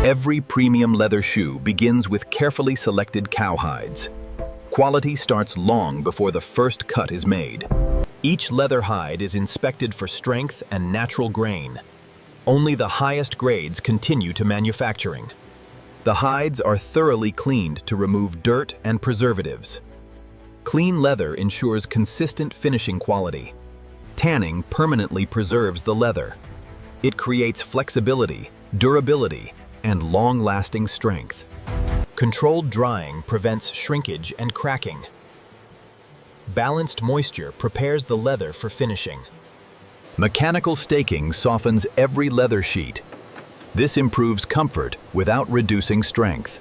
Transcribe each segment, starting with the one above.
Every premium leather shoe begins with carefully selected cowhides. Quality starts long before the first cut is made. Each leather hide is inspected for strength and natural grain. Only the highest grades continue to manufacturing. The hides are thoroughly cleaned to remove dirt and preservatives. Clean leather ensures consistent finishing quality. Tanning permanently preserves the leather. It creates flexibility, durability, and long-lasting strength. Controlled drying prevents shrinkage and cracking. Balanced moisture prepares the leather for finishing. Mechanical staking softens every leather sheet. This improves comfort without reducing strength.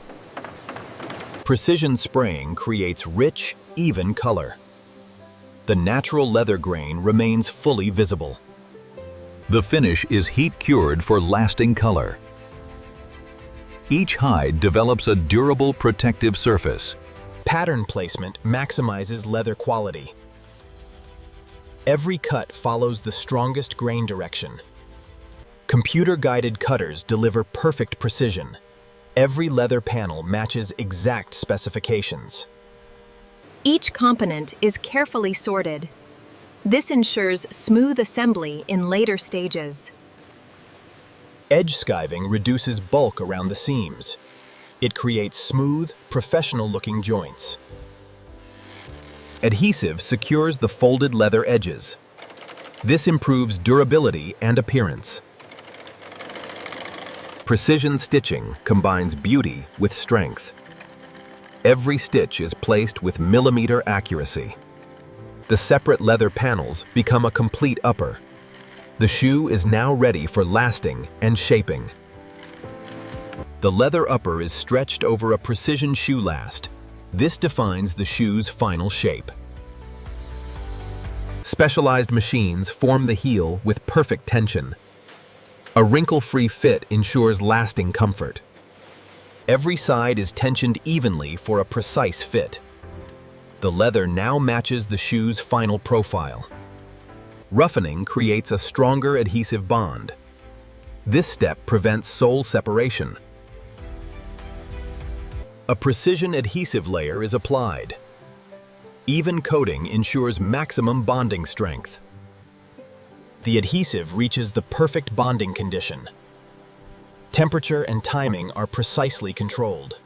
Precision spraying creates rich, even color. The natural leather grain remains fully visible. The finish is heat-cured for lasting color. Each hide develops a durable protective surface. Pattern placement maximizes leather quality. Every cut follows the strongest grain direction. Computer-guided cutters deliver perfect precision. Every leather panel matches exact specifications. Each component is carefully sorted. This ensures smooth assembly in later stages. Edge skiving reduces bulk around the seams. It creates smooth, professional-looking joints. Adhesive secures the folded leather edges. This improves durability and appearance. Precision stitching combines beauty with strength. Every stitch is placed with millimeter accuracy. The separate leather panels become a complete upper. The shoe is now ready for lasting and shaping. The leather upper is stretched over a precision shoe last. This defines the shoe's final shape. Specialized machines form the heel with perfect tension. A wrinkle-free fit ensures lasting comfort. Every side is tensioned evenly for a precise fit. The leather now matches the shoe's final profile. Roughening creates a stronger adhesive bond. This step prevents sole separation. A precision adhesive layer is applied. Even coating ensures maximum bonding strength. The adhesive reaches the perfect bonding condition. Temperature and timing are precisely controlled.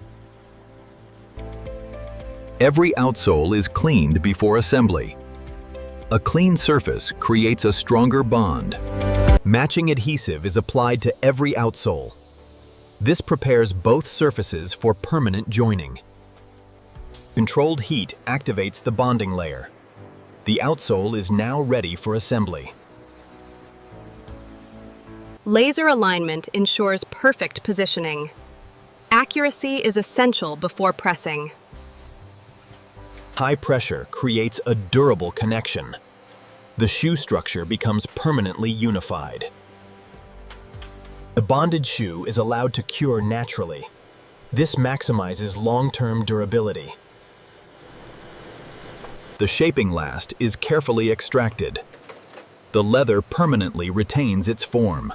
Every outsole is cleaned before assembly. A clean surface creates a stronger bond. Matching adhesive is applied to every outsole. This prepares both surfaces for permanent joining. Controlled heat activates the bonding layer. The outsole is now ready for assembly. Laser alignment ensures perfect positioning. Accuracy is essential before pressing. High pressure creates a durable connection. The shoe structure becomes permanently unified. The bonded shoe is allowed to cure naturally. This maximizes long-term durability. The shaping last is carefully extracted. The leather permanently retains its form.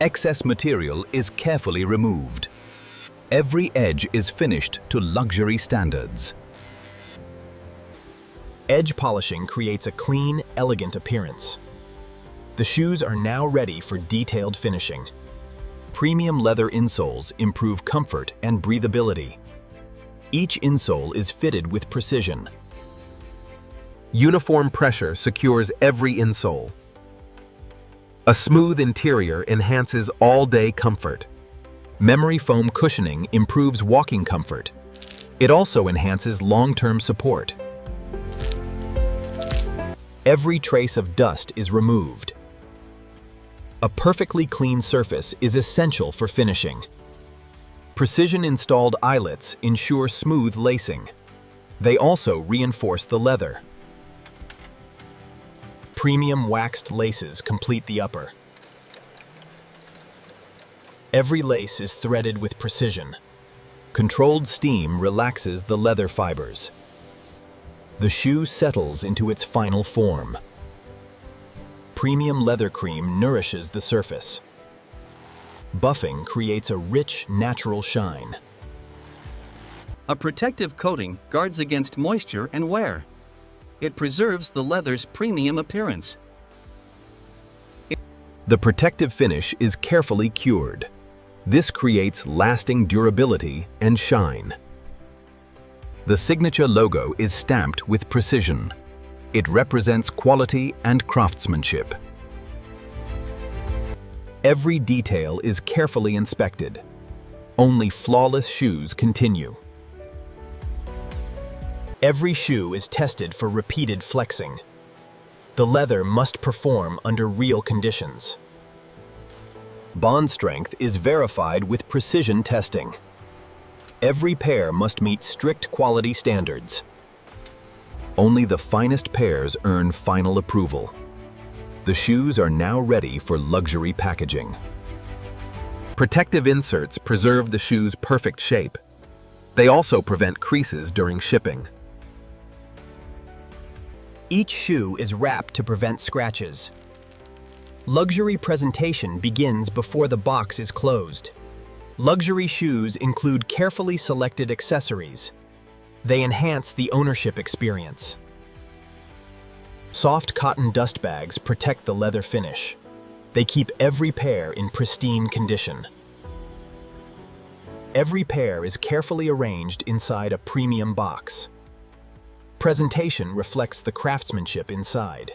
Excess material is carefully removed. Every edge is finished to luxury standards. Edge polishing creates a clean, elegant appearance. The shoes are now ready for detailed finishing. Premium leather insoles improve comfort and breathability. Each insole is fitted with precision. Uniform pressure secures every insole. A smooth interior enhances all-day comfort. Memory foam cushioning improves walking comfort. It also enhances long-term support. Every trace of dust is removed. A perfectly clean surface is essential for finishing. Precision-installed eyelets ensure smooth lacing. They also reinforce the leather. Premium waxed laces complete the upper. Every lace is threaded with precision. Controlled steam relaxes the leather fibers. The shoe settles into its final form. Premium leather cream nourishes the surface. Buffing creates a rich, natural shine. A protective coating guards against moisture and wear. It preserves the leather's premium appearance. The protective finish is carefully cured. This creates lasting durability and shine. The signature logo is stamped with precision. It represents quality and craftsmanship. Every detail is carefully inspected. Only flawless shoes continue. Every shoe is tested for repeated flexing. The leather must perform under real conditions. Bond strength is verified with precision testing. Every pair must meet strict quality standards. Only the finest pairs earn final approval. The shoes are now ready for luxury packaging. Protective inserts preserve the shoe's perfect shape. They also prevent creases during shipping. Each shoe is wrapped to prevent scratches. Luxury presentation begins before the box is closed. Luxury shoes include carefully selected accessories. They enhance the ownership experience. Soft cotton dust bags protect the leather finish. They keep every pair in pristine condition. Every pair is carefully arranged inside a premium box. Presentation reflects the craftsmanship inside.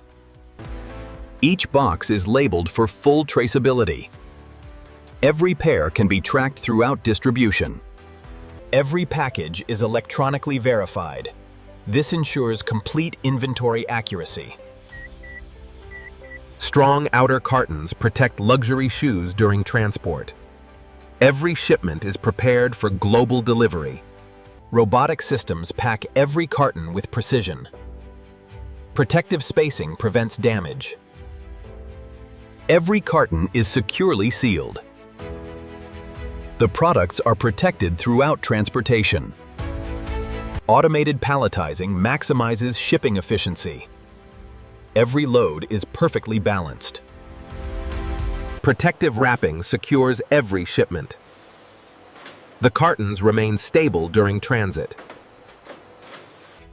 Each box is labeled for full traceability. Every pair can be tracked throughout distribution. Every package is electronically verified. This ensures complete inventory accuracy. Strong outer cartons protect luxury shoes during transport. Every shipment is prepared for global delivery. Robotic systems pack every carton with precision. Protective spacing prevents damage. Every carton is securely sealed. The products are protected throughout transportation. Automated palletizing maximizes shipping efficiency. Every load is perfectly balanced. Protective wrapping secures every shipment. The cartons remain stable during transit.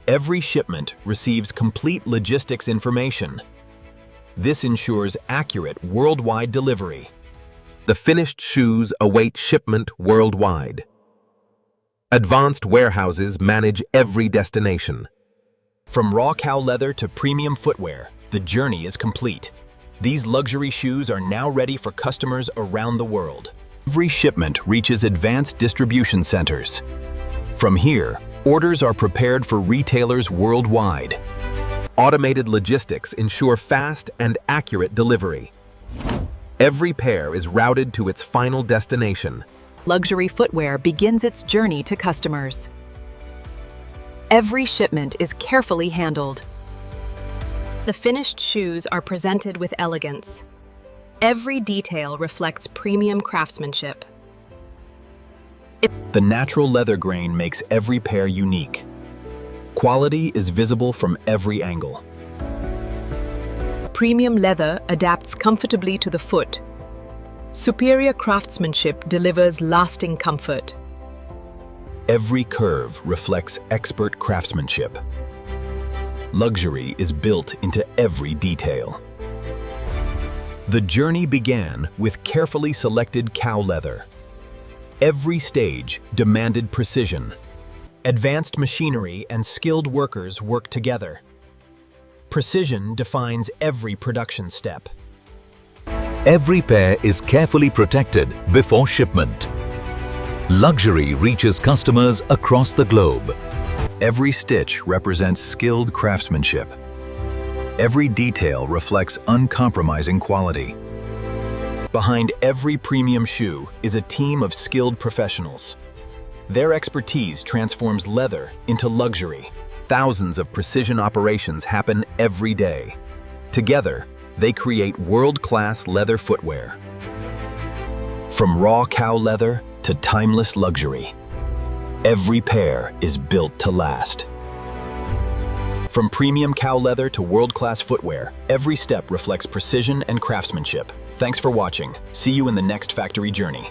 Every shipment receives complete logistics information. This ensures accurate worldwide delivery. The finished shoes await shipment worldwide. Advanced warehouses manage every destination. From raw cow leather to premium footwear, the journey is complete. These luxury shoes are now ready for customers around the world. Every shipment reaches advanced distribution centers. From here, orders are prepared for retailers worldwide. Automated logistics ensure fast and accurate delivery. Every pair is routed to its final destination. Luxury footwear begins its journey to customers. Every shipment is carefully handled. The finished shoes are presented with elegance. Every detail reflects premium craftsmanship. The natural leather grain makes every pair unique. Quality is visible from every angle. Premium leather adapts comfortably to the foot. Superior craftsmanship delivers lasting comfort. Every curve reflects expert craftsmanship. Luxury is built into every detail. The journey began with carefully selected cow leather. Every stage demanded precision. Advanced machinery and skilled workers work together. Precision defines every production step. Every pair is carefully protected before shipment. Luxury reaches customers across the globe. Every stitch represents skilled craftsmanship. Every detail reflects uncompromising quality. Behind every premium shoe is a team of skilled professionals. Their expertise transforms leather into luxury. Thousands of precision operations happen every day. Together, they create world-class leather footwear. From raw cow leather to timeless luxury, every pair is built to last. From premium cow leather to world-class footwear, every step reflects precision and craftsmanship. Thanks for watching. See you in the next factory journey.